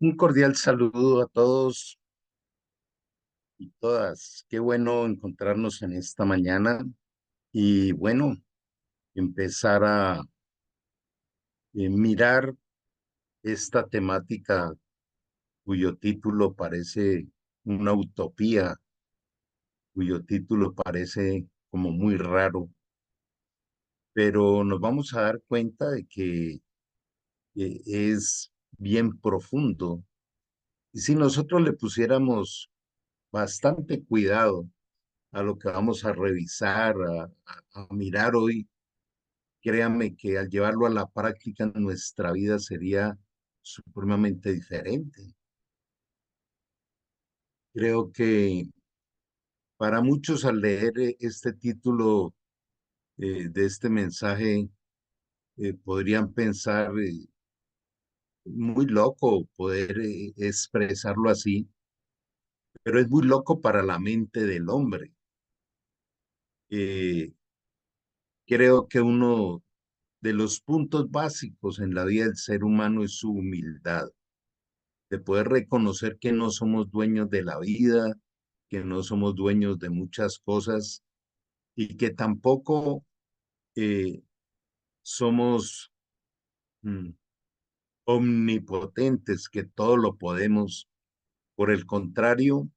Un cordial saludo a todos y todas. Qué bueno encontrarnos en esta mañana y bueno, empezar a mirar esta temática cuyo título parece una utopía, cuyo título parece como muy raro, pero nos vamos a dar cuenta de que es bien profundo. Y si nosotros le pusiéramos bastante cuidado a lo que vamos a revisar, a mirar hoy, créame que al llevarlo a la práctica nuestra vida sería supremamente diferente. Creo que para muchos al leer este título de este mensaje podrían pensar muy loco poder expresarlo así, pero es muy loco para la mente del hombre. Eh, Creo que uno de los puntos básicos en la vida del ser humano es su humildad, de poder reconocer que no somos dueños de la vida, que no somos dueños de muchas cosas y que tampoco eh, somos mm, omnipotentes, que todo lo podemos. Por el contrario,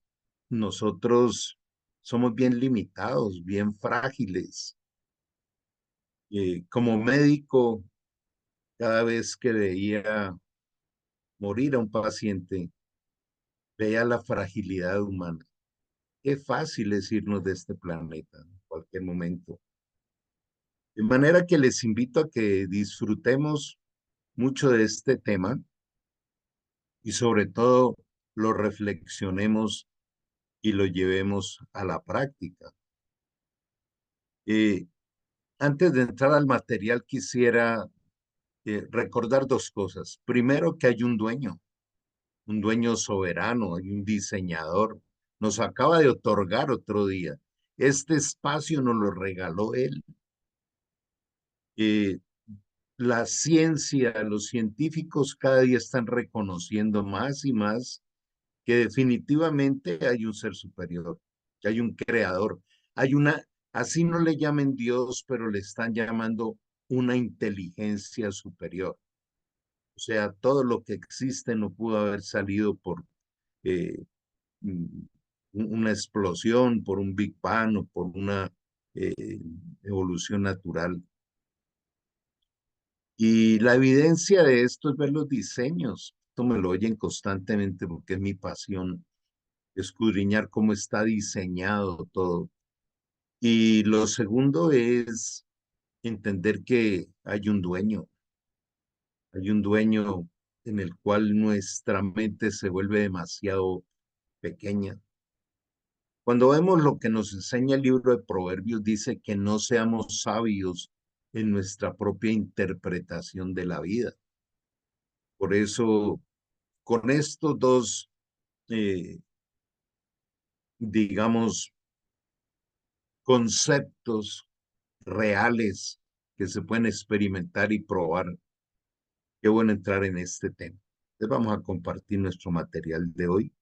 nosotros somos bien limitados, bien frágiles. Como médico, cada vez que veía morir a un paciente, veía la fragilidad humana. Qué fácil es irnos de este planeta en cualquier momento. De manera que les invito a que disfrutemos mucho de este tema y sobre todo lo reflexionemos y lo llevemos a la práctica. Eh, Antes de entrar al material, quisiera recordar dos cosas. Primero, que hay un dueño soberano, hay un diseñador. Nos acaba de otorgar otro día. Este espacio nos lo regaló él. Eh, la ciencia, los científicos cada día están reconociendo más y más que definitivamente hay un ser superior, que hay un creador, hay una, así no le llamen Dios, pero le están llamando una inteligencia superior. O sea, todo lo que existe no pudo haber salido por eh, mm, una explosión, por un Big Bang o por una eh, evolución natural. Y la evidencia de esto es ver los diseños. Esto me lo oyen constantemente porque es mi pasión, escudriñar cómo está diseñado todo. Y lo segundo es entender que hay un dueño en el cual nuestra mente se vuelve demasiado pequeña. Cuando vemos lo que nos enseña el libro de Proverbios, dice que no seamos sabios en nuestra propia interpretación de la vida. Por eso, con estos dos, eh, digamos, conceptos reales que se pueden experimentar y probar, qué bueno entrar en este tema. Entonces vamos a compartir nuestro material de hoy.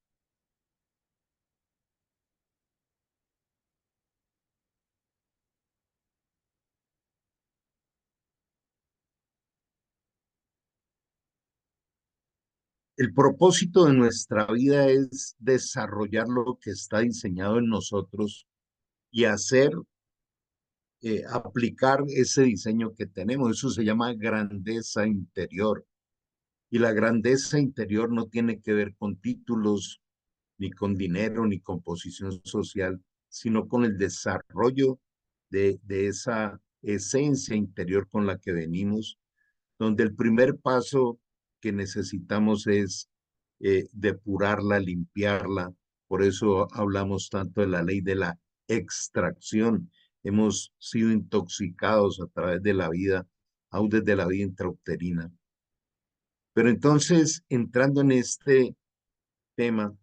El propósito de nuestra vida es desarrollar lo que está diseñado en nosotros y hacer, aplicar ese diseño que tenemos. Eso se llama grandeza interior. Y la grandeza interior no tiene que ver con títulos, ni con dinero, ni con posición social, sino con el desarrollo de esa esencia interior con la que venimos, donde el primer paso que necesitamos es depurarla, limpiarla. Por eso hablamos tanto de la ley de la extracción. Hemos sido intoxicados a través de la vida, aún desde la vida intrauterina. Pero entonces, entrando en este tema,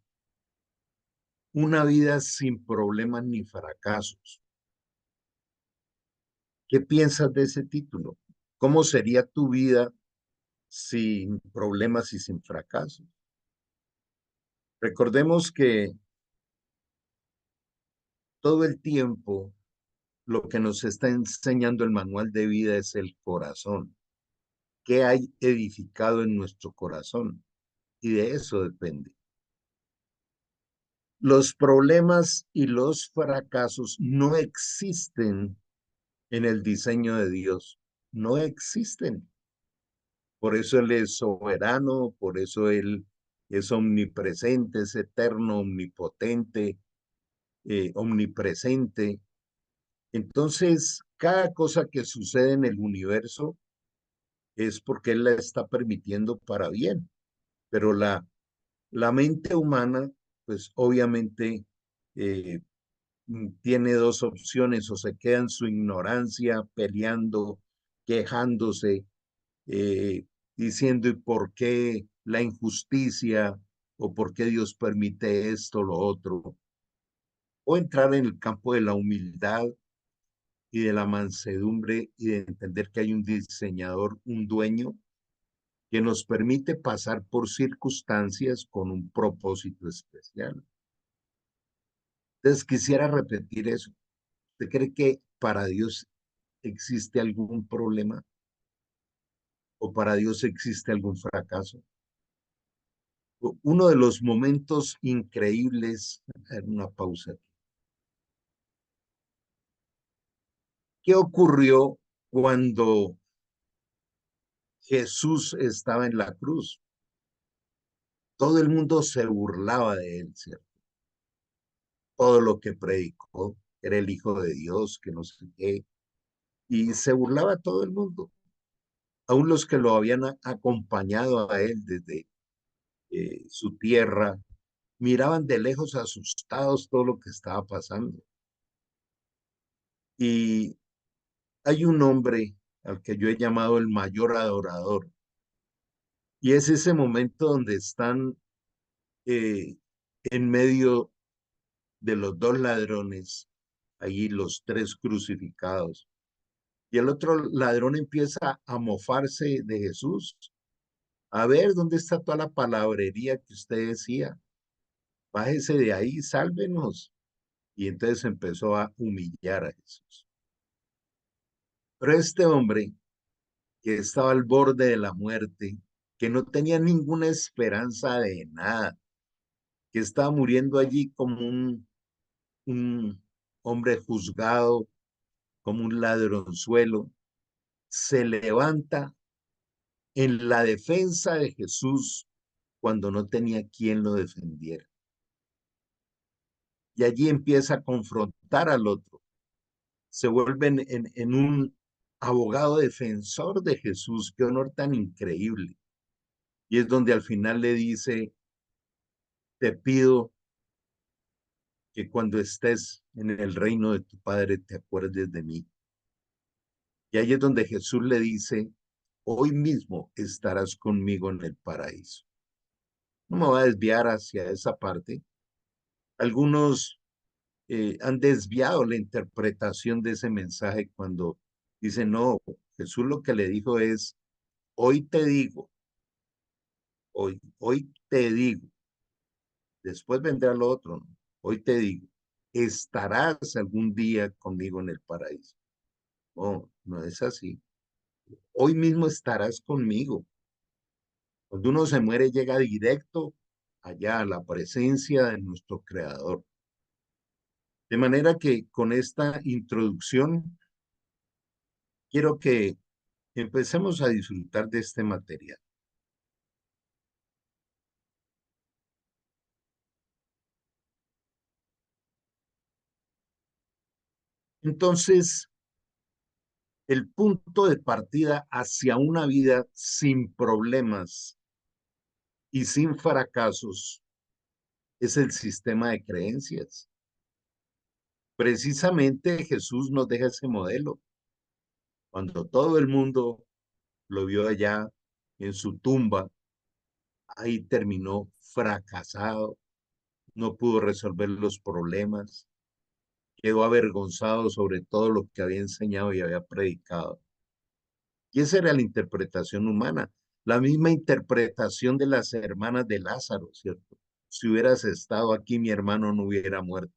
una vida sin problemas ni fracasos. ¿Qué piensas de ese título? ¿Cómo sería tu vida sin problemas y sin fracasos? Recordemos que todo el tiempo lo que nos está enseñando el manual de vida es el corazón. ¿Qué hay edificado en nuestro corazón? Y de eso depende. Los problemas y los fracasos no existen en el diseño de Dios. No existen. Por eso Él es soberano, por eso Él es omnipresente, es eterno, omnipotente, omnipresente. Entonces, cada cosa que sucede en el universo es porque Él la está permitiendo para bien. Pero la mente humana, pues obviamente eh, tiene dos opciones: o se queda en su ignorancia peleando, quejándose, eh, diciendo ¿y por qué la injusticia? ¿O por qué Dios permite esto, lo otro? O entrar en el campo de la humildad y de la mansedumbre y de entender que hay un diseñador, un dueño, que nos permite pasar por circunstancias con un propósito especial. Entonces quisiera repetir eso. ¿Usted cree que para Dios existe algún problema o para Dios existe algún fracaso? Uno de los momentos increíbles, una pausa. ¿Qué ocurrió cuando Jesús estaba en la cruz? Todo el mundo se burlaba de él, ¿cierto? Todo lo que predicó, era el Hijo de Dios, que no sé qué, y se burlaba todo el mundo, aún los que lo habían acompañado a él desde su tierra, miraban de lejos asustados todo lo que estaba pasando. Y hay un hombre al que yo he llamado el mayor adorador, y es ese momento donde están eh, en medio de los dos ladrones, allí los tres crucificados, y el otro ladrón empieza a mofarse de Jesús. A ver, ¿dónde está toda la palabrería que usted decía? Bájese de ahí, sálvenos. Y entonces empezó a humillar a Jesús. Pero este hombre que estaba al borde de la muerte, que no tenía ninguna esperanza de nada, que estaba muriendo allí como un hombre juzgado, como un ladronzuelo, se levanta en la defensa de Jesús cuando no tenía quien lo defendiera. Y allí empieza a confrontar al otro. Se vuelve en un abogado defensor de Jesús. Qué honor tan increíble. Y es donde al final le dice: te pido que cuando estés en el reino de tu Padre te acuerdes de mí. Y ahí es donde Jesús le dice: hoy mismo estarás conmigo en el paraíso. No me voy a desviar hacia esa parte. Algunos han desviado la interpretación de ese mensaje cuando dicen: no, Jesús lo que le dijo es: hoy te digo, hoy te digo, después vendrá lo otro, ¿no? Hoy te digo, estarás algún día conmigo en el paraíso. No, no es así. Hoy mismo estarás conmigo. Cuando uno se muere, llega directo allá a la presencia de nuestro Creador. De manera que con esta introducción quiero que empecemos a disfrutar de este material. Entonces, el punto de partida hacia una vida sin problemas y sin fracasos es el sistema de creencias. Precisamente Jesús nos deja ese modelo. Cuando todo el mundo lo vio allá en su tumba, ahí terminó fracasado, no pudo resolver los problemas, quedó avergonzado sobre todo lo que había enseñado y había predicado. Y esa era la interpretación humana, la misma interpretación de las hermanas de Lázaro, ¿cierto? si hubieras estado aquí, mi hermano no hubiera muerto.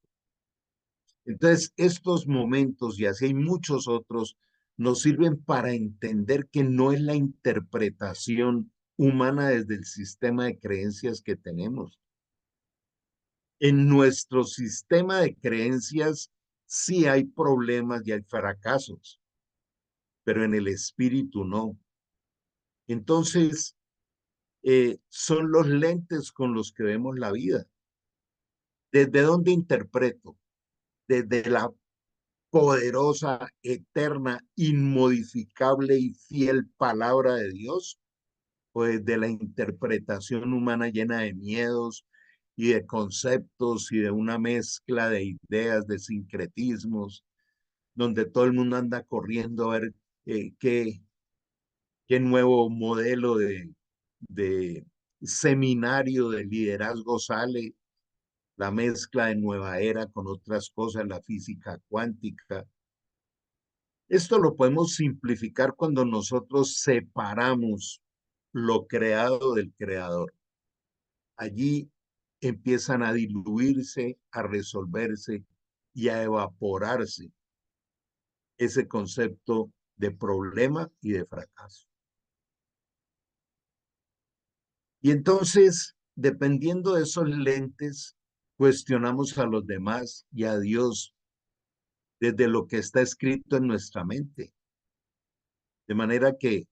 Entonces, estos momentos, y así hay muchos otros, nos sirven para entender que no es la interpretación humana desde el sistema de creencias que tenemos. En nuestro sistema de creencias sí hay problemas y hay fracasos, pero en el espíritu no. Entonces, son los lentes con los que vemos la vida. ¿Desde dónde interpreto? Desde la poderosa, eterna, inmodificable y fiel palabra de Dios, o desde la interpretación humana llena de miedos y de conceptos y de una mezcla de ideas, de sincretismos, donde todo el mundo anda corriendo a ver qué nuevo modelo de seminario de liderazgo sale, la mezcla de nueva era con otras cosas, la física cuántica. Esto lo podemos simplificar cuando nosotros separamos lo creado del creador. Allí empiezan a diluirse, a resolverse y a evaporarse ese concepto de problema y de fracaso. Y entonces, dependiendo de esos lentes, cuestionamos a los demás y a Dios desde lo que está escrito en nuestra mente. De manera que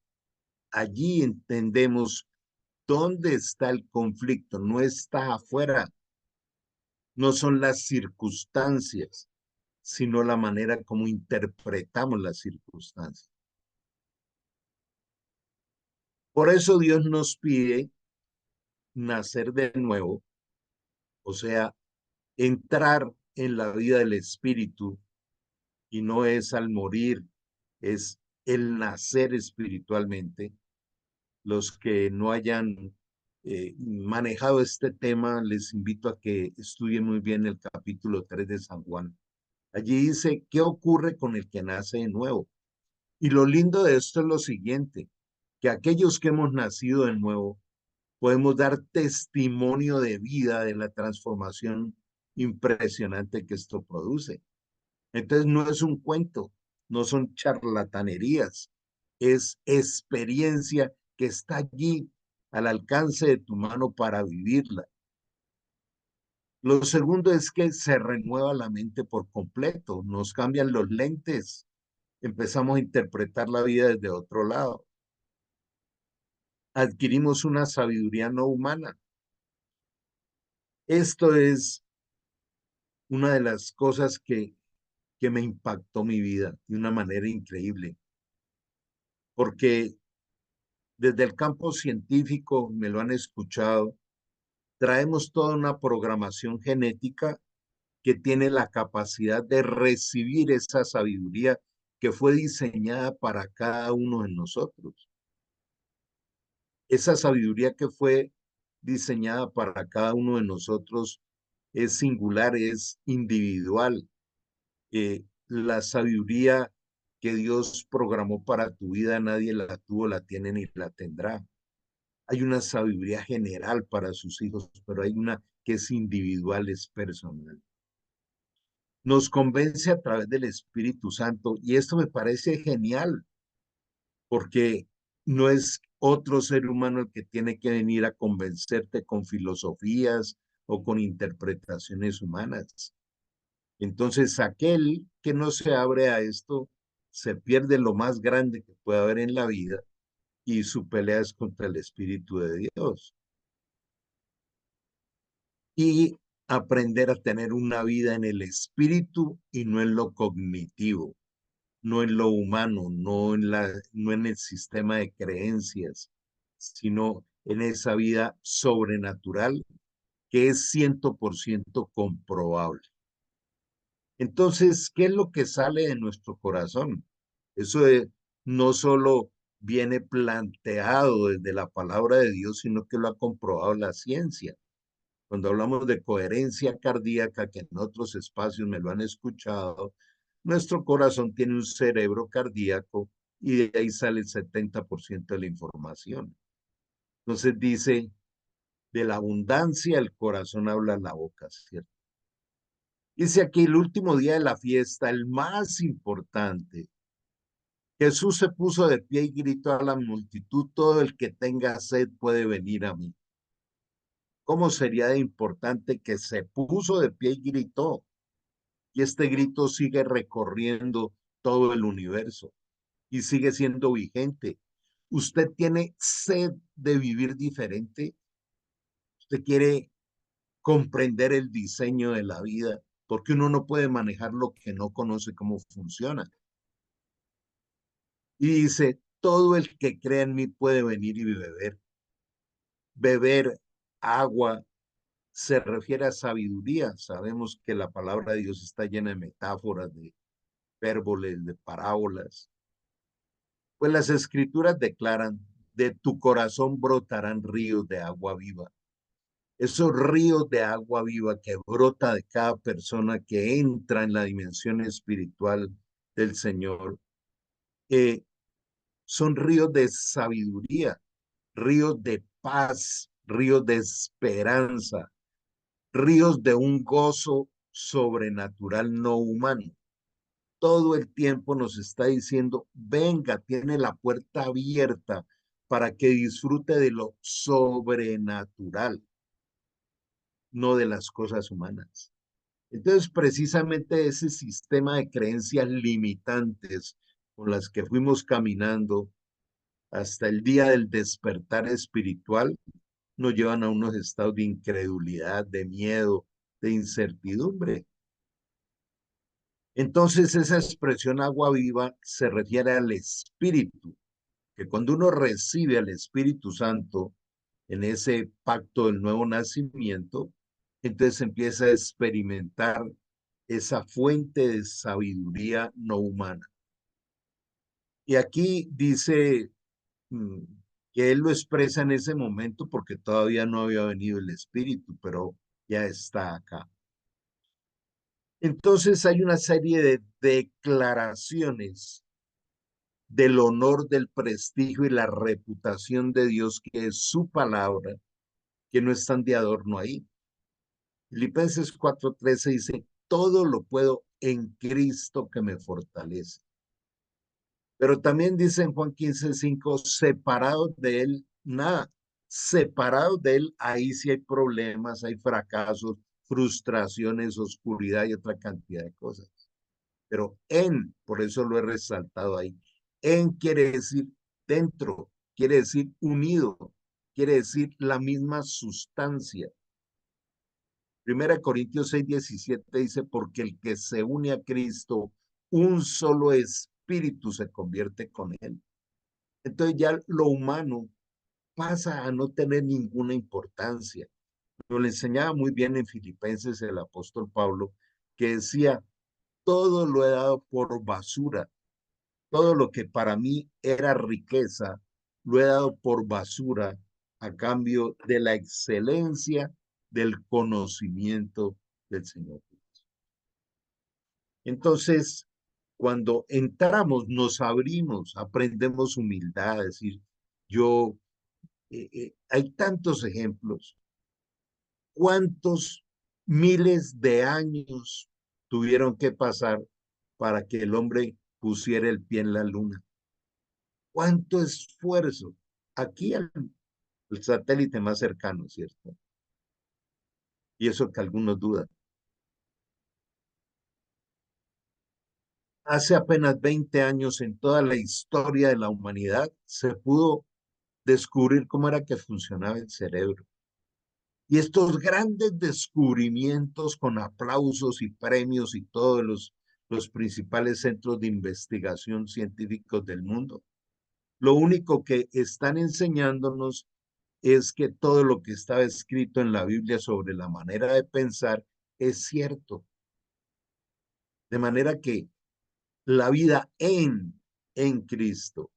allí entendemos dónde está el conflicto, no está afuera, no son las circunstancias, sino la manera como interpretamos las circunstancias. Por eso Dios nos pide nacer de nuevo, o sea, entrar en la vida del Espíritu, y no es al morir, es el nacer espiritualmente. Los que no hayan manejado este tema, les invito a que estudien muy bien el capítulo 3 de San Juan. Allí dice, ¿qué ocurre con el que nace de nuevo? Y lo lindo de esto es lo siguiente, que aquellos que hemos nacido de nuevo podemos dar testimonio de vida de la transformación impresionante que esto produce. Entonces no es un cuento, no son charlatanerías, es experiencia que está allí al alcance de tu mano para vivirla. Lo segundo es que se renueva la mente por completo, nos cambian los lentes, empezamos a interpretar la vida desde otro lado. Adquirimos una sabiduría no humana. Esto es una de las cosas que me impactó mi vida de una manera increíble, porque desde el campo científico, me lo han escuchado, traemos toda una programación genética que tiene la capacidad de recibir esa sabiduría que fue diseñada para cada uno de nosotros. Esa sabiduría que fue diseñada para cada uno de nosotros es singular, es individual. La sabiduría que Dios programó para tu vida, nadie la tuvo, la tiene ni la tendrá. Hay una sabiduría general para sus hijos, pero hay una que es individual, es personal. Nos convence a través del Espíritu Santo y esto me parece genial porque no es otro ser humano el que tiene que venir a convencerte con filosofías o con interpretaciones humanas. Entonces, aquel que no se abre a esto se pierde lo más grande que puede haber en la vida y su pelea es contra el Espíritu de Dios. Y aprender a tener una vida en el espíritu y no en lo cognitivo, no en lo humano, no en el sistema de creencias, sino en esa vida sobrenatural que es 100% comprobable. Entonces, ¿qué es lo que sale de nuestro corazón? Eso no solo viene planteado desde la palabra de Dios, sino que lo ha comprobado la ciencia. Cuando hablamos de coherencia cardíaca, que en otros espacios me lo han escuchado, nuestro corazón tiene un cerebro cardíaco y de ahí sale el 70% de la información. Entonces dice De la abundancia el corazón habla la boca, ¿cierto? Dice aquí el último día de la fiesta, el más importante. Jesús se puso de pie y gritó a la multitud, todo el que tenga sed puede venir a mí. ¿Cómo sería de importante que se puso de pie y gritó? Y este grito sigue recorriendo todo el universo y sigue siendo vigente. ¿Usted tiene sed de vivir diferente? ¿Usted quiere comprender el diseño de la vida? Porque uno no puede manejar lo que no conoce cómo funciona. Y dice, todo el que cree en mí puede venir y beber. Beber agua se refiere a sabiduría. Sabemos que la palabra de Dios está llena de metáforas, de hipérboles, de parábolas. Pues las escrituras declaran, de tu corazón brotarán ríos de agua viva. Esos ríos de agua viva que brota de cada persona que entra en la dimensión espiritual del Señor, son ríos de sabiduría, ríos de paz, ríos de esperanza, ríos de un gozo sobrenatural no humano. Todo el tiempo nos está diciendo, venga, tiene la puerta abierta para que disfrute de lo sobrenatural, no de las cosas humanas. Entonces, precisamente ese sistema de creencias limitantes con las que fuimos caminando hasta el día del despertar espiritual nos llevan a unos estados de incredulidad, de miedo, de incertidumbre. Entonces, esa expresión agua viva se refiere al Espíritu, que cuando uno recibe al Espíritu Santo en ese pacto del nuevo nacimiento, entonces empieza a experimentar esa fuente de sabiduría no humana. Y aquí dice mm, que él lo expresa en ese momento porque todavía no había venido el Espíritu, pero ya está acá. Entonces hay una serie de declaraciones del honor, del prestigio y la reputación de Dios, que es su palabra, que no están de adorno ahí. Filipenses 4:13 dice, todo lo puedo en Cristo que me fortalece. Pero también dice en Juan 15:5, separados de él, nada. Separados de él, ahí sí hay problemas, hay fracasos, frustraciones, oscuridad y otra cantidad de cosas. Pero en, por eso lo he resaltado ahí, en quiere decir dentro, quiere decir unido, quiere decir la misma sustancia. Primera Corintios 6:17 dice, porque el que se une a Cristo, un solo espíritu se convierte con él. Entonces ya lo humano pasa a no tener ninguna importancia. Lo enseñaba muy bien en Filipenses el apóstol Pablo, que decía, todo lo he dado por basura, todo lo que para mí era riqueza, lo he dado por basura a cambio de la excelencia del conocimiento del Señor. Entonces, cuando entramos, nos abrimos, aprendemos humildad, es decir, yo, hay tantos ejemplos. ¿Cuántos miles de años tuvieron que pasar para que el hombre pusiera el pie en la luna? ¿Cuánto esfuerzo? Aquí el satélite más cercano, ¿cierto? Y eso que algunos dudan. Hace apenas 20 años en toda la historia de la humanidad se pudo descubrir cómo era que funcionaba el cerebro. Y estos grandes descubrimientos con aplausos y premios y todos los principales centros de investigación científicos del mundo, lo único que están enseñándonos es que todo lo que estaba escrito en la Biblia sobre la manera de pensar es cierto. De manera que la vida en Cristo.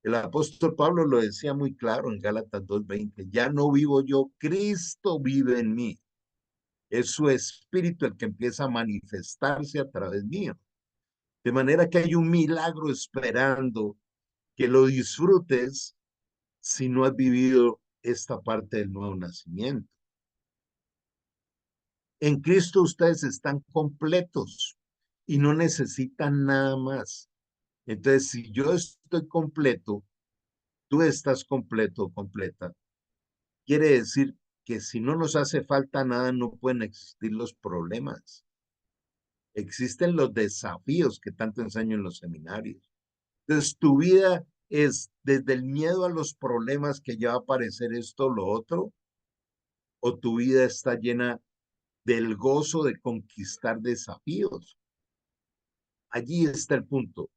El apóstol Pablo lo decía muy claro en Gálatas 2:20, ya no vivo yo, Cristo vive en mí. Es su espíritu el que empieza a manifestarse a través mío. De manera que hay un milagro esperando que lo disfrutes si no has vivido esta parte del nuevo nacimiento. En Cristo ustedes están completos y no necesitan nada más. Entonces, si yo estoy completo, tú estás completo, completa, quiere decir que si no nos hace falta nada, no pueden existir los problemas. Existen los desafíos que tanto enseño en los seminarios. Entonces, tu vida es desde el miedo a los problemas que ya va a aparecer esto o lo otro, o tu vida está llena del gozo de conquistar desafíos. Allí está el punto.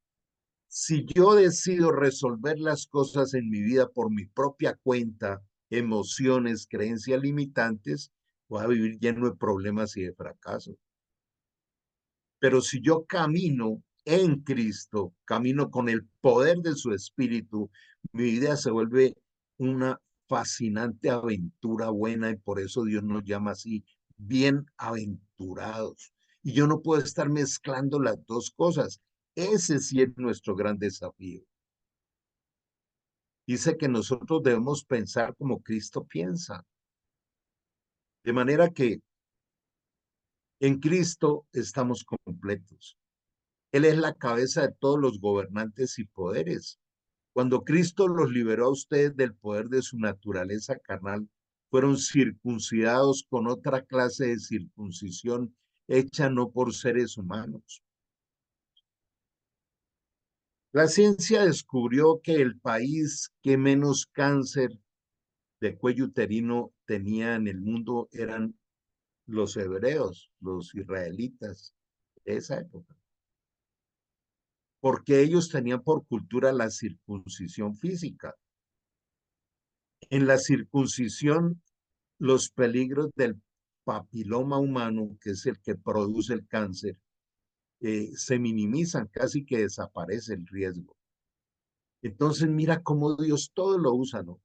Si yo decido resolver las cosas en mi vida por mi propia cuenta, emociones, creencias limitantes, voy a vivir lleno de problemas y de fracasos. Pero si yo camino en Cristo, camino con el poder de su espíritu, mi vida se vuelve una fascinante aventura buena y por eso Dios nos llama así, bienaventurados. Y yo no puedo estar mezclando las dos cosas. Ese sí es nuestro gran desafío. Dice que nosotros debemos pensar como Cristo piensa. De manera que en Cristo estamos completos. Él es la cabeza de todos los gobernantes y poderes. Cuando Cristo los liberó a ustedes del poder de su naturaleza carnal, fueron circuncidados con otra clase de circuncisión hecha no por seres humanos. La ciencia descubrió que el país que menos cáncer de cuello uterino tenía en el mundo eran los hebreos, los israelitas de esa época, porque ellos tenían por cultura la circuncisión física. En la circuncisión, los peligros del papiloma humano, que es el que produce el cáncer, se minimizan, casi que desaparece el riesgo. Entonces, mira cómo Dios todo lo usa, ¿no?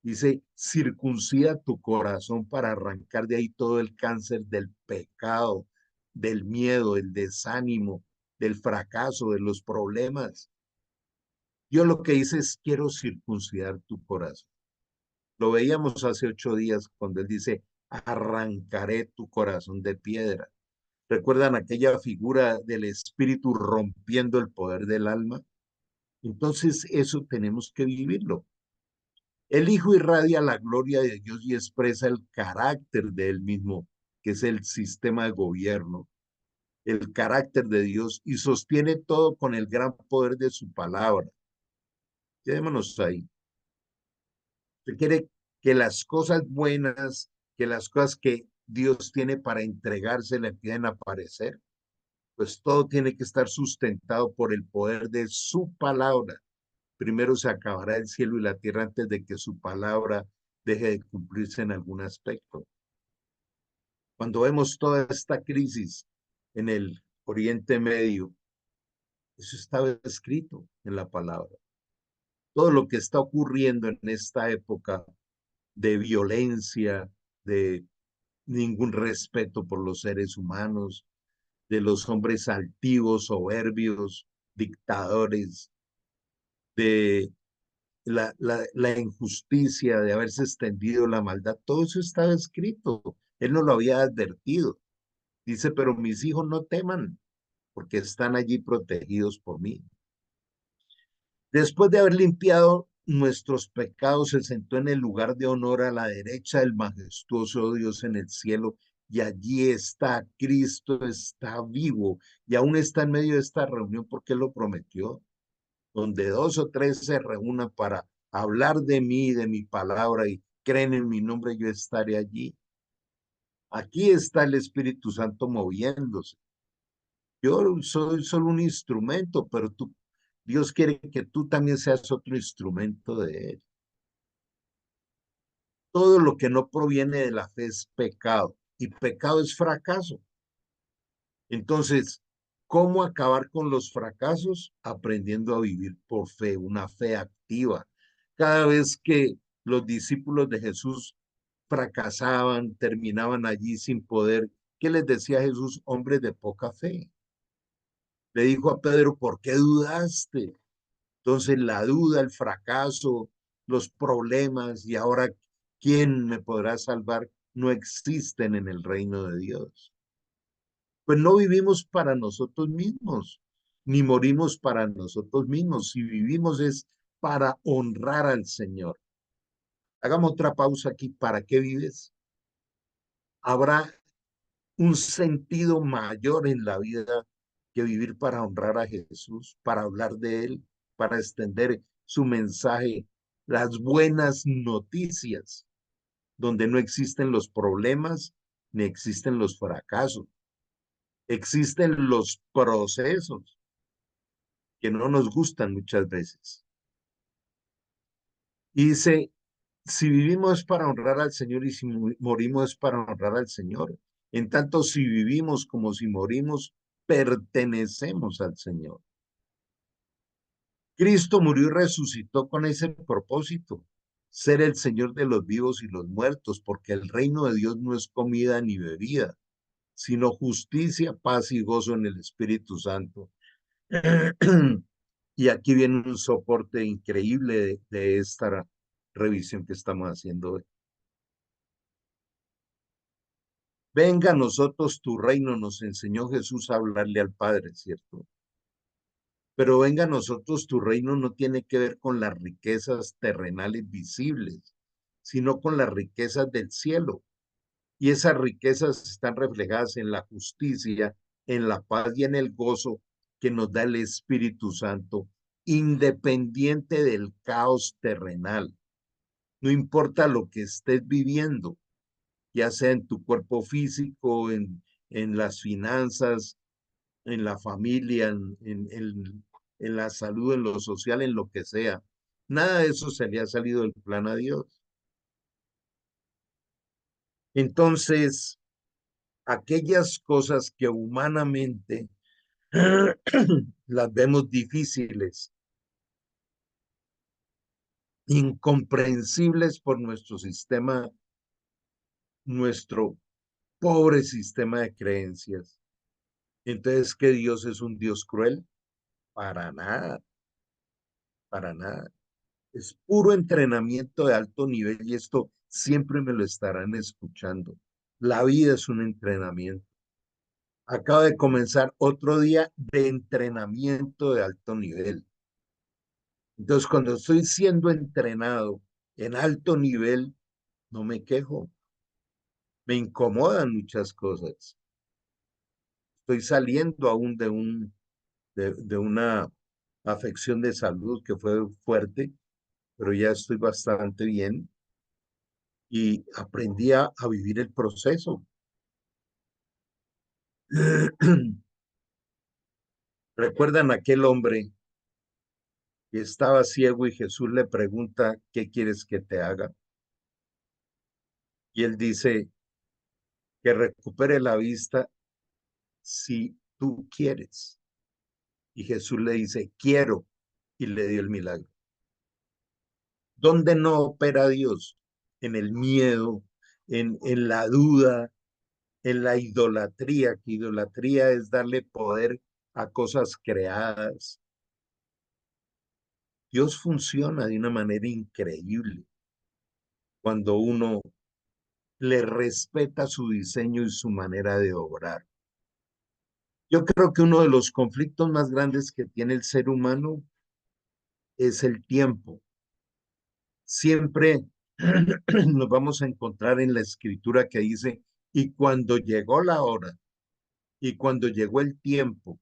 Dice, circuncida tu corazón para arrancar de ahí todo el cáncer del pecado, del miedo, del desánimo, del fracaso, de los problemas. Yo lo que hice es, quiero circuncidar tu corazón. Lo veíamos hace 8 días cuando él dice, arrancaré tu corazón de piedra. ¿Recuerdan aquella figura del espíritu rompiendo el poder del alma? Entonces eso tenemos que vivirlo. El Hijo irradia la gloria de Dios y expresa el carácter de él mismo, que es el sistema de gobierno, el carácter de Dios y sostiene todo con el gran poder de su palabra. Quedémonos ahí. Se quiere que las cosas buenas, que las cosas que Dios tiene para entregarse le empiecen a aparecer, pues todo tiene que estar sustentado por el poder de su palabra. Primero se acabará el cielo y la tierra antes de que su palabra deje de cumplirse en algún aspecto. Cuando vemos toda esta crisis en el Oriente Medio, eso estaba escrito en la palabra. Todo lo que está ocurriendo en esta época de violencia, de ningún respeto por los seres humanos, de los hombres altivos, soberbios, dictadores, de la injusticia, de haberse extendido la maldad, todo eso estaba escrito. Él no lo había advertido. Dice, pero mis hijos no teman, porque están allí protegidos por mí. Después de haber limpiado nuestros pecados, se sentó en el lugar de honor a la derecha del majestuoso Dios en el cielo, y allí está Cristo, está vivo, y aún está en medio de esta reunión porque Él lo prometió, donde dos o tres se reúnan para hablar de mí, de mi palabra, y creen en mi nombre, yo estaré allí. Aquí está el Espíritu Santo moviéndose. Yo soy solo un instrumento, pero Dios quiere que tú también seas otro instrumento de Él. Todo lo que no proviene de la fe es pecado y pecado es fracaso. Entonces, ¿cómo acabar con los fracasos? Aprendiendo a vivir por fe, una fe activa. Cada vez que los discípulos de Jesús fracasaban, terminaban allí sin poder, ¿qué les decía Jesús? Hombres de poca fe. Le dijo a Pedro, ¿por qué dudaste? Entonces la duda, el fracaso, los problemas y ahora quién me podrá salvar no existen en el reino de Dios. Pues no vivimos para nosotros mismos, ni morimos para nosotros mismos. Si vivimos es para honrar al Señor. Hagamos otra pausa aquí. ¿Para qué vives? ¿Habrá un sentido mayor en la vida que vivir para honrar a Jesús, para hablar de Él, para extender su mensaje, las buenas noticias, donde no existen los problemas ni existen los fracasos, existen los procesos que no nos gustan muchas veces? Y dice, si vivimos para honrar al Señor y si morimos para honrar al Señor. En tanto, si vivimos como si morimos, pertenecemos al Señor. Cristo murió y resucitó con ese propósito, ser el Señor de los vivos y los muertos, porque el reino de Dios no es comida ni bebida, sino justicia, paz y gozo en el Espíritu Santo. Y aquí viene un soporte increíble de esta revisión que estamos haciendo hoy. Venga a nosotros tu reino, nos enseñó Jesús a hablarle al Padre, ¿cierto? Pero venga a nosotros tu reino no tiene que ver con las riquezas terrenales visibles, sino con las riquezas del cielo. Y esas riquezas están reflejadas en la justicia, en la paz y en el gozo que nos da el Espíritu Santo, independiente del caos terrenal. No importa lo que estés viviendo, ya sea en tu cuerpo físico, en las finanzas, en la familia, en la salud, en lo social, en lo que sea. Nada de eso se le ha salido del plan a Dios. Entonces, aquellas cosas que humanamente las vemos difíciles, incomprensibles por nuestro sistema, nuestro pobre sistema de creencias. Entonces, ¿que Dios es un Dios cruel? Para nada, para nada. Es puro entrenamiento de alto nivel y esto siempre me lo estarán escuchando. La vida es un entrenamiento. Acaba de comenzar otro día de entrenamiento de alto nivel. Entonces, cuando estoy siendo entrenado en alto nivel, no me quejo. Me incomodan muchas cosas. Estoy saliendo aún de una afección de salud que fue fuerte, pero ya estoy bastante bien y aprendí a vivir el proceso. ¿Recuerdan aquel hombre que estaba ciego y Jesús le pregunta, ¿qué quieres que te haga? Y él dice que recupere la vista si tú quieres. Y Jesús le dice, quiero, y le dio el milagro. ¿Dónde no opera Dios? En el miedo, en la duda, en la idolatría, que idolatría es darle poder a cosas creadas. Dios funciona de una manera increíble cuando uno le respeta su diseño y su manera de obrar. Yo creo que uno de los conflictos más grandes que tiene el ser humano es el tiempo. Siempre nos vamos a encontrar en la escritura que dice, y cuando llegó la hora, y cuando llegó el tiempo,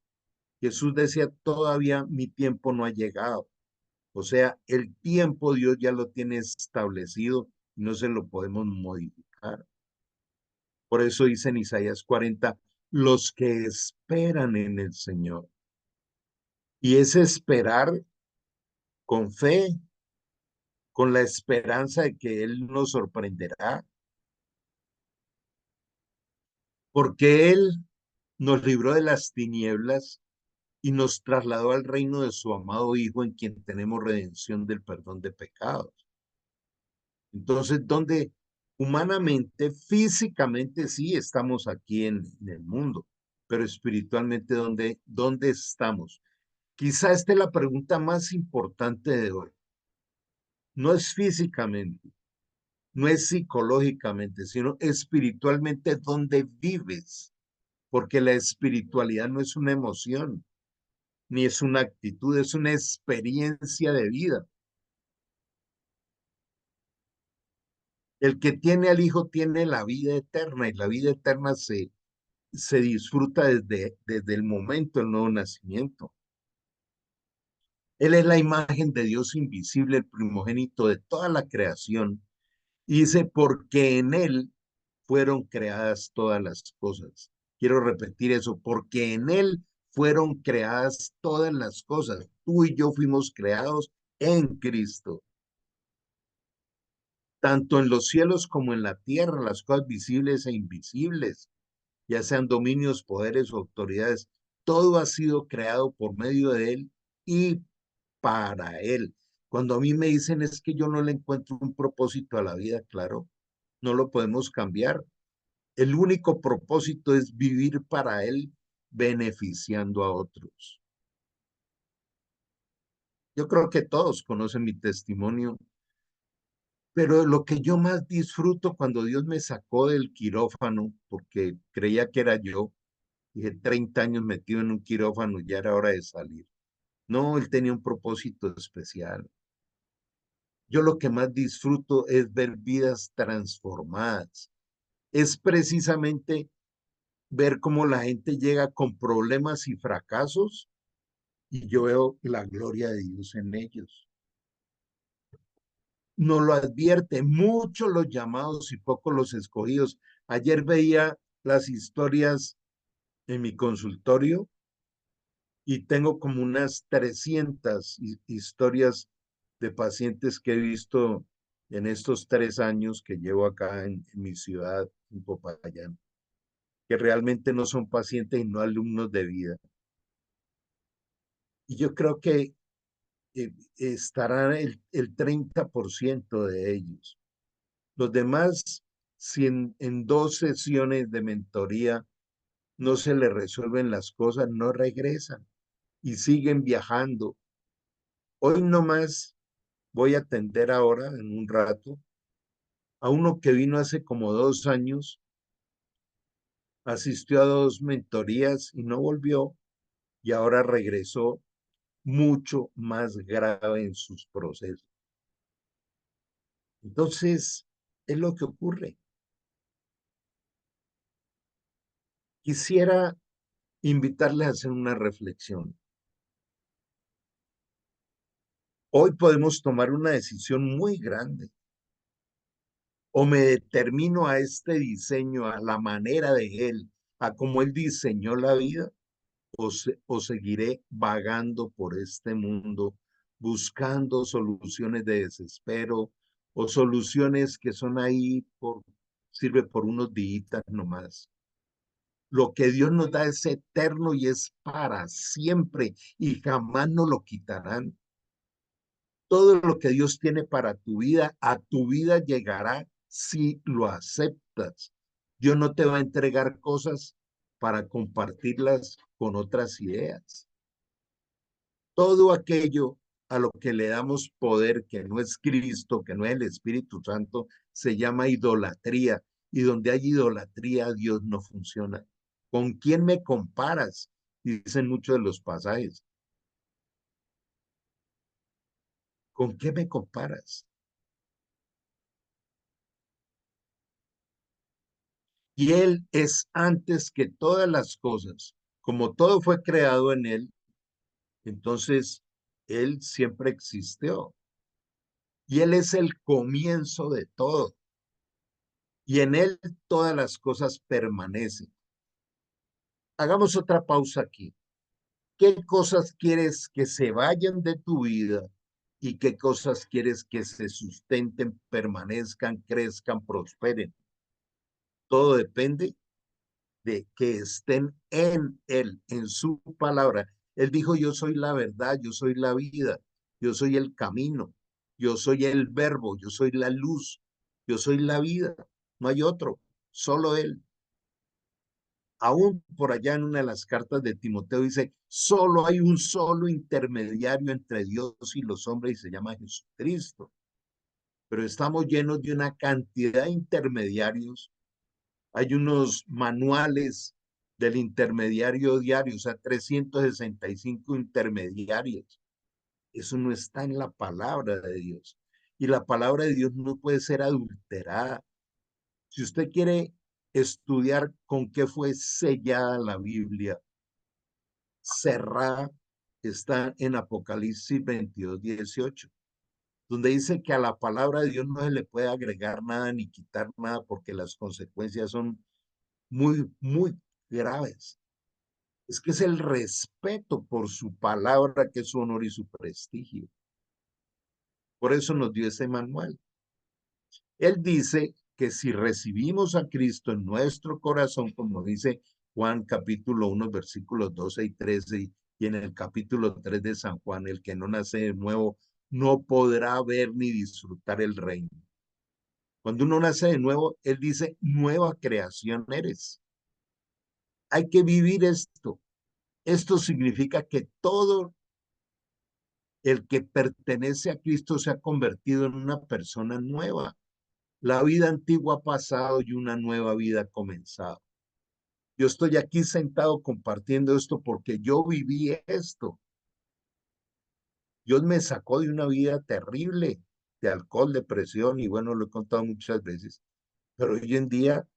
Jesús decía, todavía mi tiempo no ha llegado. O sea, el tiempo Dios ya lo tiene establecido y no se lo podemos modificar. Por eso dice en Isaías 40, los que esperan en el Señor. Y es esperar con fe, con la esperanza de que Él nos sorprenderá, porque Él nos libró de las tinieblas y nos trasladó al reino de su amado Hijo, en quien tenemos redención del perdón de pecados. Entonces, ¿dónde humanamente, físicamente sí estamos aquí en el mundo, pero espiritualmente, ¿dónde estamos? Quizá esta es la pregunta más importante de hoy. No es físicamente, no es psicológicamente, sino espiritualmente donde vives, porque la espiritualidad no es una emoción, ni es una actitud, es una experiencia de vida. El que tiene al Hijo tiene la vida eterna y la vida eterna se disfruta desde el momento del nuevo nacimiento. Él es la imagen de Dios invisible, el primogénito de toda la creación. Y dice, porque en Él fueron creadas todas las cosas. Quiero repetir eso, porque en Él fueron creadas todas las cosas. Tú y yo fuimos creados en Cristo, tanto en los cielos como en la tierra, las cosas visibles e invisibles, ya sean dominios, poderes o autoridades. Todo ha sido creado por medio de Él y para Él. Cuando a mí me dicen es que yo no le encuentro un propósito a la vida, claro, no lo podemos cambiar. El único propósito es vivir para Él, beneficiando a otros. Yo creo que todos conocen mi testimonio, pero lo que yo más disfruto cuando Dios me sacó del quirófano, porque creía que era yo, dije 30 años metido en un quirófano, ya era hora de salir. No, Él tenía un propósito especial. Yo lo que más disfruto es ver vidas transformadas. Es precisamente ver cómo la gente llega con problemas y fracasos y yo veo la gloria de Dios en ellos. Nos lo advierte, muchos los llamados y pocos los escogidos. Ayer veía las historias en mi consultorio y tengo como unas 300 historias de pacientes que he visto en estos 3 años que llevo acá en mi ciudad, en Popayán, que realmente no son pacientes y no alumnos de vida. Y yo creo que estará el 30% de ellos. Los demás, si en 2 sesiones de mentoría no se les resuelven las cosas, no regresan y siguen viajando. Hoy nomás voy a atender ahora, en un rato, a uno que vino hace como 2 años, asistió a 2 mentorías y no volvió y ahora regresó mucho más grave en sus procesos. Entonces, es lo que ocurre. Quisiera invitarles a hacer una reflexión. Hoy podemos tomar una decisión muy grande. O me determino a este diseño, a la manera de él, a cómo él diseñó la vida, o seguiré vagando por este mundo, buscando soluciones de desespero o soluciones que son ahí sirve por unos días nomás. Lo que Dios nos da es eterno y es para siempre y jamás nos lo quitarán. Todo lo que Dios tiene para tu vida, a tu vida llegará si lo aceptas. Dios no te va a entregar cosas para compartirlas con otras ideas. Todo aquello a lo que le damos poder, que no es Cristo, que no es el Espíritu Santo, se llama idolatría. Y donde hay idolatría, Dios no funciona. ¿Con quién me comparas? Dicen muchos de los pasajes. ¿Con qué me comparas? Y Él es antes que todas las cosas. Como todo fue creado en Él, entonces Él siempre existió. Y Él es el comienzo de todo. Y en Él todas las cosas permanecen. Hagamos otra pausa aquí. ¿Qué cosas quieres que se vayan de tu vida y qué cosas quieres que se sustenten, permanezcan, crezcan, prosperen? Todo depende de que estén en Él, en su palabra. Él dijo, yo soy la verdad, yo soy la vida, yo soy el camino, yo soy el verbo, yo soy la luz, yo soy la vida. No hay otro, solo Él. Aún por allá en una de las cartas de Timoteo dice, solo hay un solo intermediario entre Dios y los hombres y se llama Jesucristo. pero estamos llenos de una cantidad de intermediarios. Hay unos manuales del intermediario diario, o sea, 365 intermediarios. Eso no está en la palabra de Dios. Y la palabra de Dios no puede ser adulterada. Si usted quiere estudiar con qué fue sellada la Biblia, cerrada, está en Apocalipsis 22:18, donde dice que a la palabra de Dios no se le puede agregar nada ni quitar nada porque las consecuencias son muy, muy graves. Es que es el respeto por su palabra que es su honor y su prestigio. Por eso nos dio ese manual. Él dice que si recibimos a Cristo en nuestro corazón, como dice Juan capítulo 1, versículos 12 y 13, y en el capítulo 3 de San Juan, el que no nace de nuevo no podrá ver ni disfrutar el reino. Cuando uno nace de nuevo, él dice, nueva creación eres. Hay que vivir esto. Esto significa que todo el que pertenece a Cristo se ha convertido en una persona nueva. La vida antigua ha pasado y una nueva vida ha comenzado. Yo estoy aquí sentado compartiendo esto porque yo viví esto. Dios me sacó de una vida terrible de alcohol, depresión y bueno, lo he contado muchas veces. Pero hoy en día,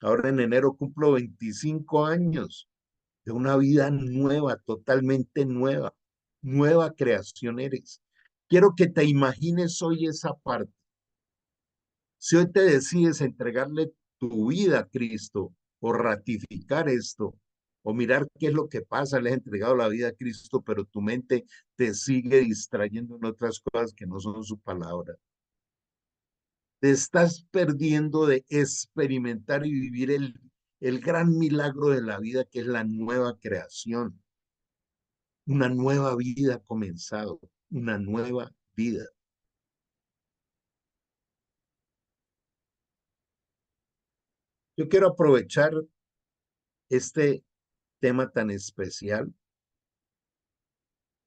ahora en enero cumplo 25 años de una vida nueva, totalmente nueva. Nueva creación eres. Quiero que te imagines hoy esa parte. Si hoy te decides entregarle tu vida a Cristo o ratificar esto o mirar qué es lo que pasa, le has entregado la vida a Cristo, pero tu mente te sigue distrayendo en otras cosas que no son su palabra. Te estás perdiendo de experimentar y vivir el gran milagro de la vida que es la nueva creación. Una nueva vida ha comenzado, una nueva vida. Yo quiero aprovechar este tema tan especial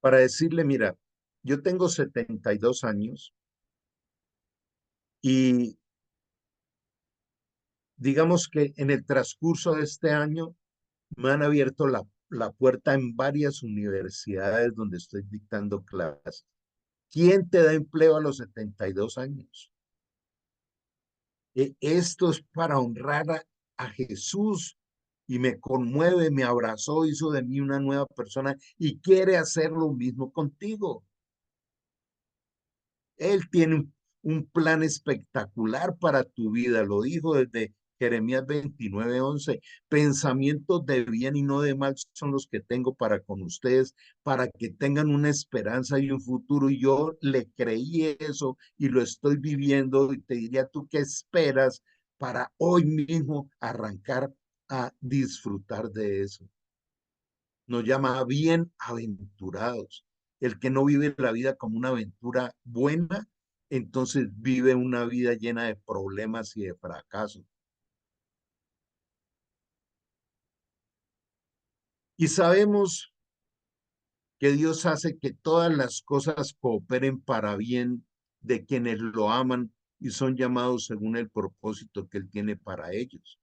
para decirle, mira, yo tengo 72 años y digamos que en el transcurso de este año me han abierto la puerta en varias universidades donde estoy dictando clases. ¿Quién te da empleo a los 72 años? Esto es para honrar a Jesús y me conmueve, me abrazó, hizo de mí una nueva persona y quiere hacer lo mismo contigo. Él tiene un plan espectacular para tu vida, lo dijo desde Jeremías 29:11. Pensamientos de bien y no de mal son los que tengo para con ustedes, para que tengan una esperanza y un futuro. Y yo le creí eso y lo estoy viviendo. Y te diría, ¿tú qué esperas para hoy mismo arrancar a disfrutar de eso? Nos llama bienaventurados. El que no vive la vida como una aventura buena, entonces vive una vida llena de problemas y de fracasos. Y sabemos que Dios hace que todas las cosas cooperen para bien de quienes lo aman y son llamados según el propósito que Él tiene para ellos.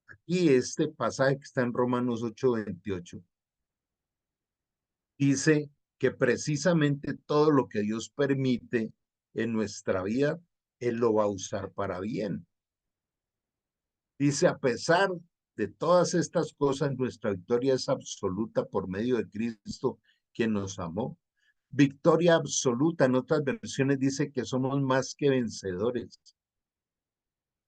Aquí este pasaje que está en Romanos 8:28 dice que precisamente todo lo que Dios permite en nuestra vida, Él lo va a usar para bien. Dice, a pesar de todas estas cosas, nuestra victoria es absoluta por medio de Cristo, quien nos amó. Victoria absoluta, en otras versiones dice que somos más que vencedores.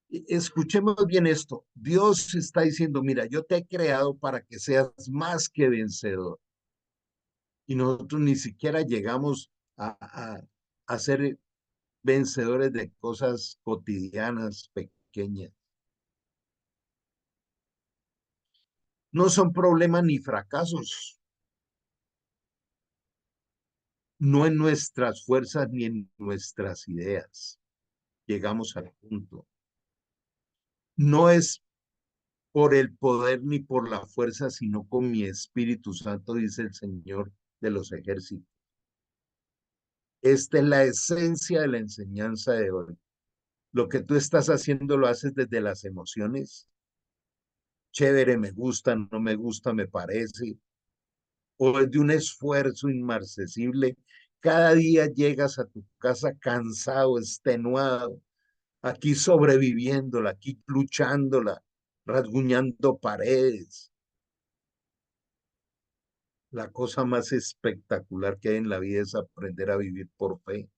Escuchemos bien esto. Dios está diciendo, mira, yo te he creado para que seas más que vencedor. Y nosotros ni siquiera llegamos a ser vencedores de cosas cotidianas, pequeñas. No son problemas ni fracasos, no en nuestras fuerzas ni en nuestras ideas. Llegamos al punto. No es por el poder ni por la fuerza, sino con mi Espíritu Santo, dice el Señor de los ejércitos. Esta es la esencia de la enseñanza de hoy. Lo que tú estás haciendo lo haces desde las emociones. Chévere, me gusta, no me gusta, me parece. O desde un esfuerzo inmarcesible. Cada día llegas a tu casa cansado, extenuado, aquí sobreviviéndola, aquí luchándola, rasguñando paredes. La cosa más espectacular que hay en la vida es aprender a vivir por fe.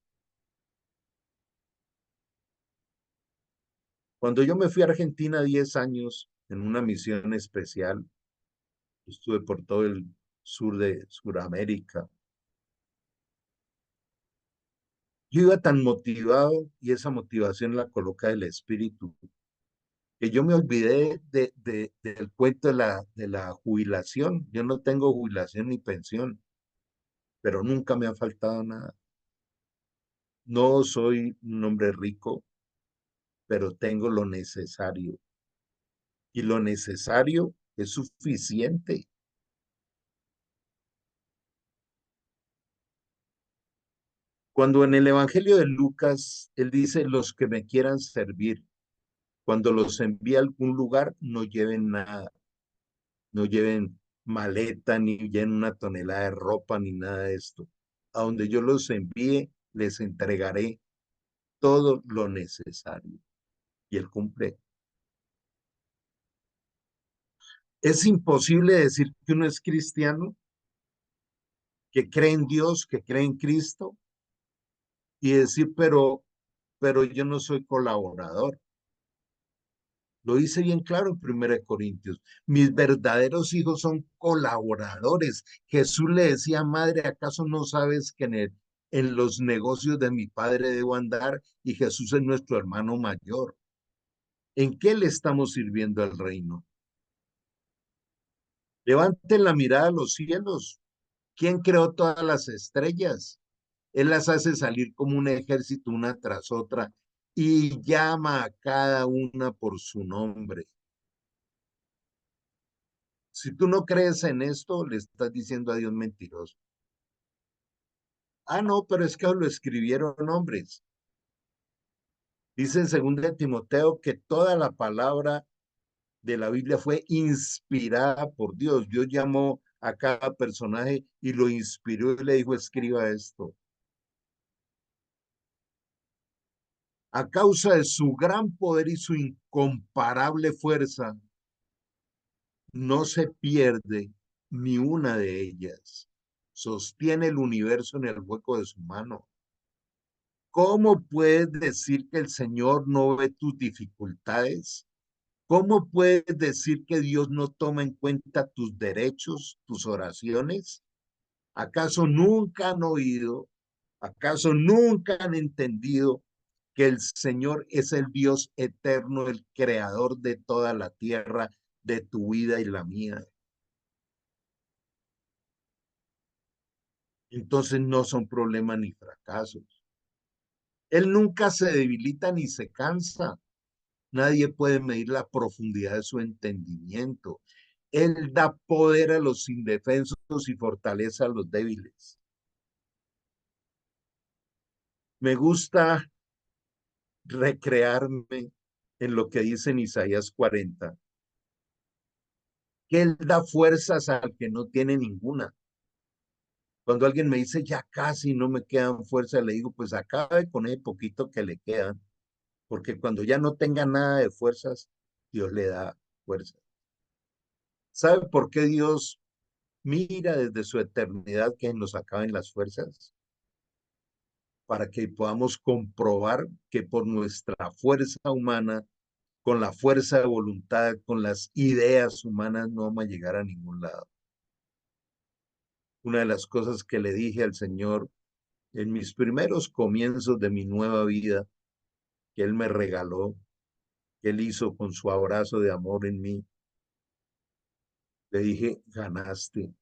Cuando yo me fui a Argentina 10 años en una misión especial, estuve por todo el sur de Sudamérica. Yo iba tan motivado y esa motivación la coloca el espíritu, que yo me olvidé del cuento de la jubilación. Yo no tengo jubilación ni pensión, pero nunca me ha faltado nada. No soy un hombre rico, pero tengo lo necesario. Y lo necesario es suficiente. Cuando en el Evangelio de Lucas, él dice, los que me quieran servir, cuando los envíe a algún lugar, no lleven nada, no lleven maleta, ni lleven una tonelada de ropa, ni nada de esto. A donde yo los envíe, les entregaré todo lo necesario. Y él cumple. Es imposible decir que uno es cristiano, que cree en Dios, que cree en Cristo, y decir, pero yo no soy colaborador. Lo dice bien claro en 1 Corintios. Mis verdaderos hijos son colaboradores. Jesús le decía, madre, ¿acaso no sabes que en los negocios de mi padre debo andar? Y Jesús es nuestro hermano mayor. ¿En qué le estamos sirviendo al reino? Levanten la mirada a los cielos. ¿Quién creó todas las estrellas? Él las hace salir como un ejército una tras otra y llama a cada una por su nombre. Si tú no crees en esto, le estás diciendo a Dios mentiroso. Ah, no, pero es que lo escribieron hombres. Dice en 2 Timoteo que toda la palabra de la Biblia fue inspirada por Dios. Dios llamó a cada personaje y lo inspiró y le dijo, escriba esto. A causa de su gran poder y su incomparable fuerza, no se pierde ni una de ellas. Sostiene el universo en el hueco de su mano. ¿Cómo puedes decir que el Señor no ve tus dificultades? ¿Cómo puedes decir que Dios no toma en cuenta tus derechos, tus oraciones? ¿Acaso nunca han oído? ¿Acaso nunca han entendido que el Señor es el Dios eterno, el creador de toda la tierra, de tu vida y la mía? Entonces no son problemas ni fracasos. Él nunca se debilita ni se cansa. Nadie puede medir la profundidad de su entendimiento. Él da poder a los indefensos y fortaleza a los débiles. Me gusta recrearme en lo que dice en Isaías 40, que Él da fuerzas al que no tiene ninguna. Cuando alguien me dice, ya casi no me quedan fuerzas, le digo, pues acabe con ese poquito que le quedan, porque cuando ya no tenga nada de fuerzas, Dios le da fuerzas. ¿Sabe por qué Dios mira desde su eternidad que nos acaben las fuerzas? Para que podamos comprobar que por nuestra fuerza humana, con la fuerza de voluntad, con las ideas humanas, no vamos a llegar a ningún lado. Una de las cosas que le dije al Señor en mis primeros comienzos de mi nueva vida, que Él me regaló, que Él hizo con su abrazo de amor en mí, le dije, ganaste.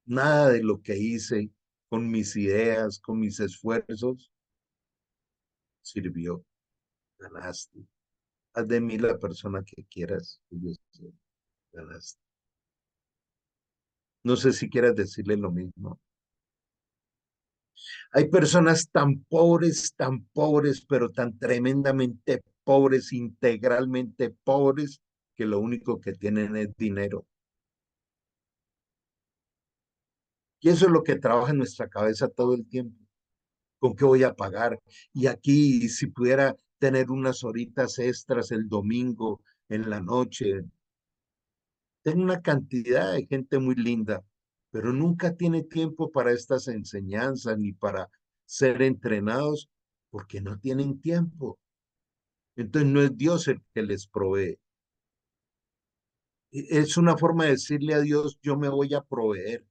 Nada de lo que hice con mis ideas, con mis esfuerzos, sirvió. Ganaste. Haz de mí la persona que quieras. Y yo sé, ganaste. No sé si quieras decirle lo mismo. Hay personas tan pobres, pero tan tremendamente pobres, integralmente pobres, que lo único que tienen es dinero. Y eso es lo que trabaja en nuestra cabeza todo el tiempo. ¿Con qué voy a pagar? Y aquí, si pudiera tener unas horitas extras el domingo en la noche, tengo una cantidad de gente muy linda, pero nunca tiene tiempo para estas enseñanzas ni para ser entrenados porque no tienen tiempo. Entonces no es Dios el que les provee. Es una forma de decirle a Dios, yo me voy a proveer.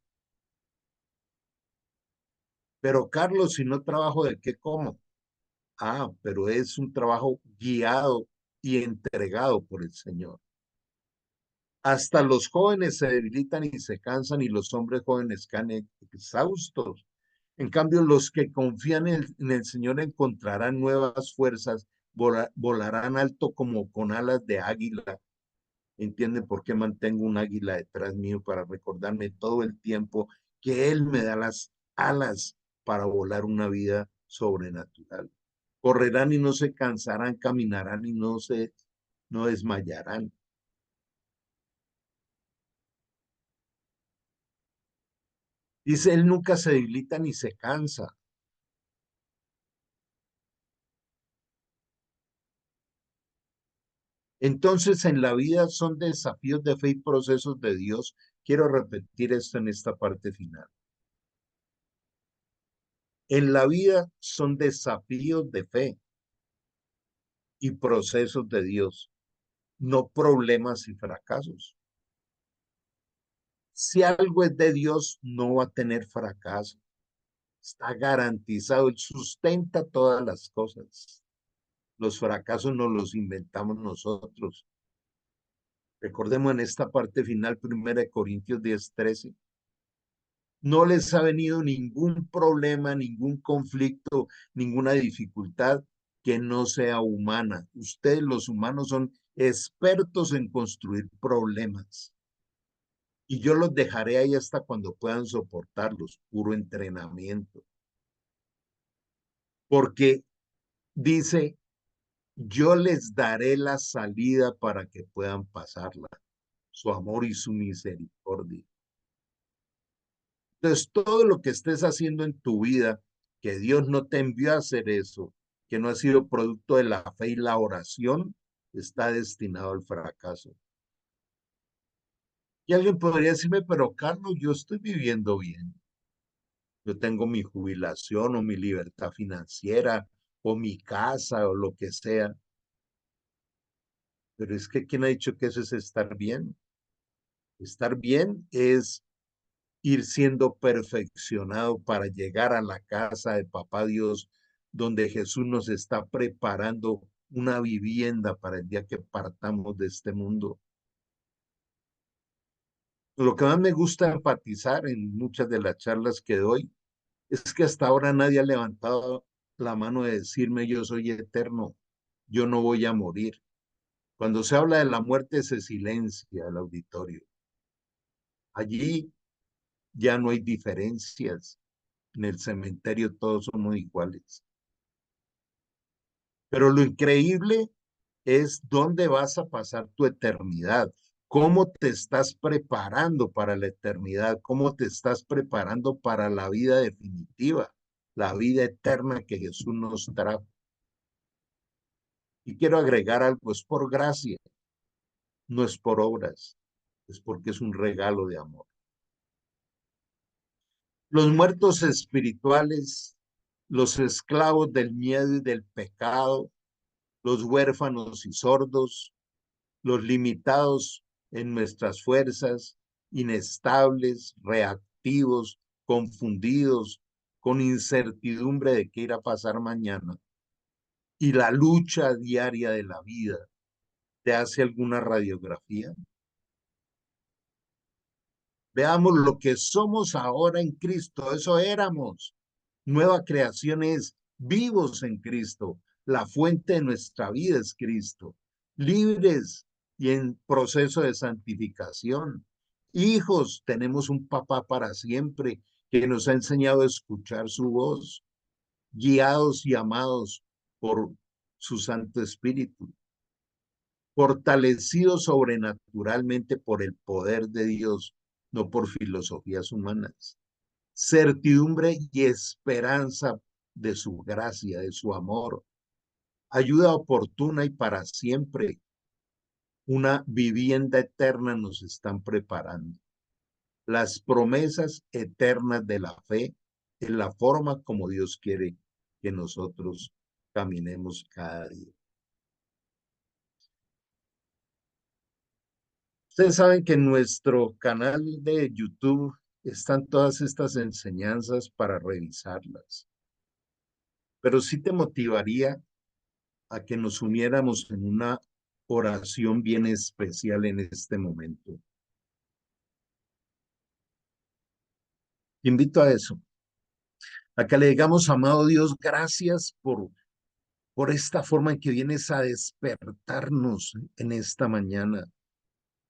Pero Carlos, si no trabajo, ¿de qué como? Ah, pero es un trabajo guiado y entregado por el Señor. Hasta los jóvenes se debilitan y se cansan y los hombres jóvenes caen exhaustos. En cambio, los que confían en el Señor encontrarán nuevas fuerzas, volarán alto como con alas de águila. ¿Entiende por qué mantengo un águila detrás mío para recordarme todo el tiempo que Él me da las alas para volar una vida sobrenatural? Correrán y no se cansarán, caminarán y no desmayarán. Dice, Él nunca se debilita ni se cansa. Entonces, en la vida son desafíos de fe y procesos de Dios. Quiero repetir esto en esta parte final. En la vida son desafíos de fe y procesos de Dios, no problemas y fracasos. Si algo es de Dios, no va a tener fracaso. Está garantizado. Él sustenta todas las cosas. Los fracasos nos los inventamos nosotros. Recordemos en esta parte final, 1 Corintios 10:13. No les ha venido ningún problema, ningún conflicto, ninguna dificultad que no sea humana. Ustedes, los humanos, son expertos en construir problemas. Y yo los dejaré ahí hasta cuando puedan soportarlos, puro entrenamiento. Porque dice, yo les daré la salida para que puedan pasarla, su amor y su misericordia. Entonces, todo lo que estés haciendo en tu vida, que Dios no te envió a hacer eso, que no ha sido producto de la fe y la oración, está destinado al fracaso. Y alguien podría decirme, pero Carlos, yo estoy viviendo bien. Yo tengo mi jubilación o mi libertad financiera o mi casa o lo que sea. Pero es que ¿quién ha dicho que eso es estar bien? Estar bien es ir siendo perfeccionado para llegar a la casa de Papá Dios, donde Jesús nos está preparando una vivienda para el día que partamos de este mundo. Lo que más me gusta enfatizar en muchas de las charlas que doy es que hasta ahora nadie ha levantado la mano de decirme yo soy eterno, yo no voy a morir. Cuando se habla de la muerte se silencia el auditorio. Allí ya no hay diferencias. En el cementerio todos somos iguales. Pero lo increíble es dónde vas a pasar tu eternidad, cómo te estás preparando para la eternidad, cómo te estás preparando para la vida definitiva, la vida eterna que Jesús nos trajo. Y quiero agregar algo, es por gracia, no es por obras, es porque es un regalo de amor. Los muertos espirituales, los esclavos del miedo y del pecado, los huérfanos y sordos, los limitados en nuestras fuerzas, inestables, reactivos, confundidos, con incertidumbre de qué irá a pasar mañana. Y la lucha diaria de la vida, ¿te hace alguna radiografía? Veamos lo que somos ahora en Cristo, eso éramos. Nueva creación es vivos en Cristo. La fuente de nuestra vida es Cristo. Libres y en proceso de santificación. Hijos, tenemos un papá para siempre que nos ha enseñado a escuchar su voz, guiados y amados por su Santo Espíritu, fortalecidos sobrenaturalmente por el poder de Dios, no por filosofías humanas, certidumbre y esperanza de su gracia, de su amor, ayuda oportuna y para siempre. Una vivienda eterna nos están preparando. Las promesas eternas de la fe en la forma como Dios quiere que nosotros caminemos cada día. Ustedes saben que en nuestro canal de YouTube están todas estas enseñanzas para revisarlas, pero sí te motivaría a que nos uniéramos en una oración bien especial en este momento. Te invito a eso, a que le digamos, amado Dios, gracias por esta forma en que vienes a despertarnos en esta mañana,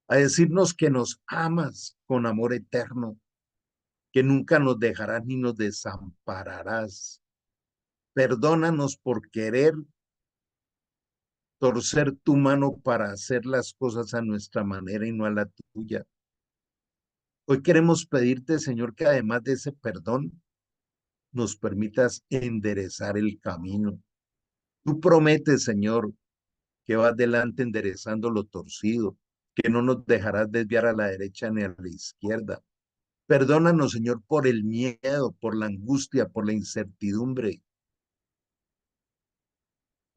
a decirnos que nos amas con amor eterno, que nunca nos dejarás ni nos desampararás. Perdónanos por querer torcer tu mano para hacer las cosas a nuestra manera y no a la tuya. Hoy queremos pedirte, Señor, que además de ese perdón, nos permitas enderezar el camino. Tú prometes, Señor, que vas delante enderezando lo torcido, que no nos dejarás desviar a la derecha ni a la izquierda. Perdónanos, Señor, por el miedo, por la angustia, por la incertidumbre,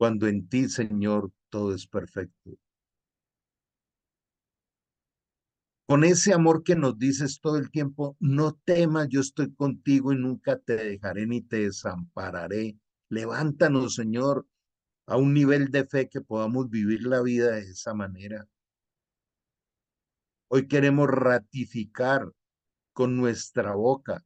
cuando en ti, Señor, todo es perfecto. Con ese amor que nos dices todo el tiempo, no temas, yo estoy contigo y nunca te dejaré ni te desampararé. Levántanos, Señor, a un nivel de fe que podamos vivir la vida de esa manera. Hoy queremos ratificar con nuestra boca,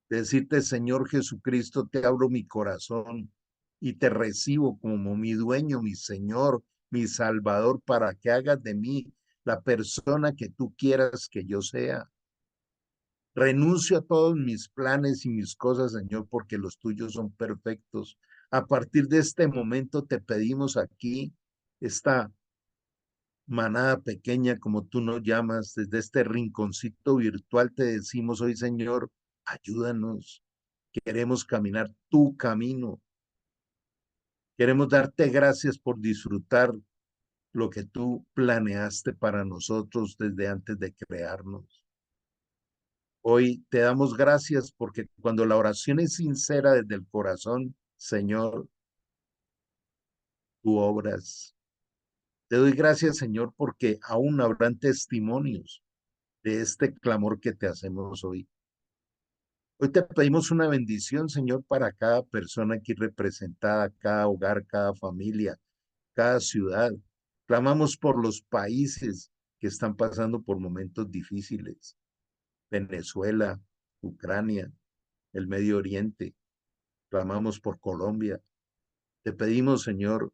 decirte, Señor Jesucristo, te abro mi corazón y te recibo como mi dueño, mi Señor, mi Salvador, para que hagas de mí la persona que tú quieras que yo sea. Renuncio a todos mis planes y mis cosas, Señor, porque los tuyos son perfectos. A partir de este momento te pedimos aquí esta manada pequeña, como tú nos llamas, desde este rinconcito virtual, te decimos hoy, Señor, ayúdanos. Queremos caminar tu camino. Queremos darte gracias por disfrutar lo que tú planeaste para nosotros desde antes de crearnos. Hoy te damos gracias porque cuando la oración es sincera desde el corazón, Señor, tú obras. Te doy gracias, Señor, porque aún habrán testimonios de este clamor que te hacemos hoy. Hoy te pedimos una bendición, Señor, para cada persona aquí representada, cada hogar, cada familia, cada ciudad. Clamamos por los países que están pasando por momentos difíciles. Venezuela, Ucrania, el Medio Oriente. Clamamos por Colombia. Te pedimos, Señor,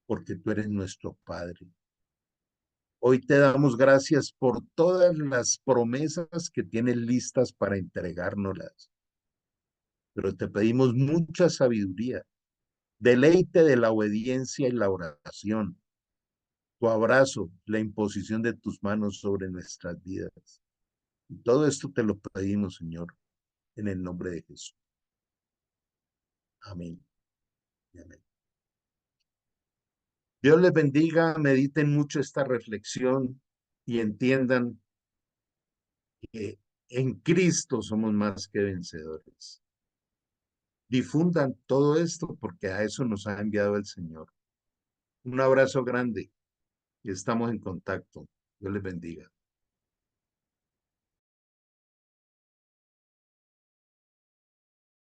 porque tú eres nuestro Padre. Hoy te damos gracias por todas las promesas que tienes listas para entregárnoslas. Pero te pedimos mucha sabiduría, deleite de la obediencia y la oración, tu abrazo, la imposición de tus manos sobre nuestras vidas. Y todo esto te lo pedimos, Señor, en el nombre de Jesús. Amén. Amén. Dios les bendiga, mediten mucho esta reflexión y entiendan que en Cristo somos más que vencedores. Difundan todo esto porque a eso nos ha enviado el Señor. Un abrazo grande y estamos en contacto. Dios les bendiga.